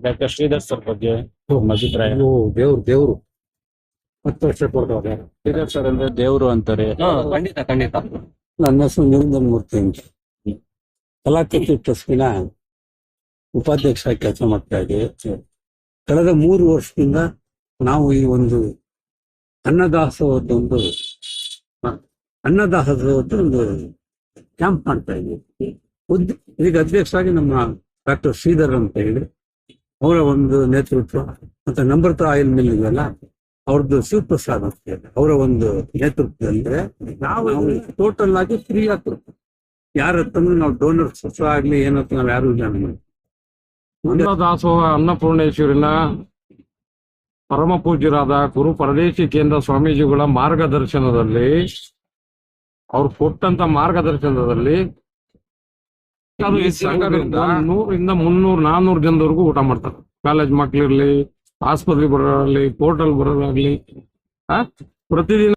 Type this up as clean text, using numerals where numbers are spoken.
Doctor Sridhar sir ಬಗ್ಗೆ ನಿಮ್ಮ ಅಭಿಪ್ರಾಯ? ದೇವ್ರು 10 ವರ್ಷ ಕೊಡ್ತಾರೆ. ಶ್ರೀಧರ್ ಸರ್ ಅಂದ್ರೆ ದೇವ್ರು ಅಂತಾರೆ. ಖಂಡಿತ ಖಂಡಿತ. ನನ್ನ ಹೆಸರು ನಿರಂಜನ್ ಮೂರ್ತಿ ಅಂತ. ಕಲಾಕೃತಿ ಟ್ರಸ್ಟಿನ ಉಪಾಧ್ಯಕ್ಷ ಕೆಲಸ ಮಾಡ್ತಾ ಇದ್ದೀವಿ. ಕಳೆದ 3 ವರ್ಷದಿಂದ ನಾವು ಈ ಒಂದು ಅನ್ನದಾಸೋಹದ ಒಂದು ಕ್ಯಾಂಪ್ ಮಾಡ್ತಾ ಇದ್ದೀವಿ. ಇದಕ್ಕೆ ಅಧ್ಯಕ್ಷರಾಗಿ ನಮ್ಮ ಡಾಕ್ಟರ್ ಶ್ರೀಧರ್ ಅಂತ ಹೇಳಿ ಅವರ ಒಂದು ನೇತೃತ್ವ, ಮತ್ತೆ ನಮ್ರತ ಆಯಿಲ್ ಮಿಲ್ ಇದೆಯಲ್ಲ ಅವ್ರದ್ದು ಶಿವಪ್ರಸಾದ್ ಅಂತ ಹೇಳಿ ಅವರ ಒಂದು ನೇತೃತ್ವದಲ್ಲಿ ನಾವು ಟೋಟಲ್ ಆಗಿ ಫ್ರೀ ಆಗ್ತದೆ. ಯಾರ ಹತ್ತಂದ್ರೆ ನಾವು ಡೋನರ್ಸ್ ಆಗ್ಲಿ ಏನಂತ ನಾವು ಯಾರು ಇಲ್ಲ. ಅನ್ನದಾಸೋಹ ಅನ್ನಪೂರ್ಣೇಶ್ವರಿನ ಪರಮ ಪೂಜ್ಯರಾದ ಗುರು ಪರದೇಶಿ ಕೇಂದ್ರ ಸ್ವಾಮೀಜಿಗಳ ಮಾರ್ಗದರ್ಶನದಲ್ಲಿ ಅವ್ರು ಕೊಟ್ಟಂತ ಮಾರ್ಗದರ್ಶನದಲ್ಲಿ ಈ ಸಂಘದಿಂದ 100ರಿಂದ 300-400 ಜನದವರೆಗೂ ಊಟ ಮಾಡ್ತಾರೆ. ಕಾಲೇಜ್ ಮಕ್ಳಿರ್ಲಿ, ಆಸ್ಪತ್ರೆಗೆ ಬರೋರಾಗ್ಲಿ, ಪೋರ್ಟಲ್ ಬರೋರಾಗ್ಲಿ, ಪ್ರತಿದಿನ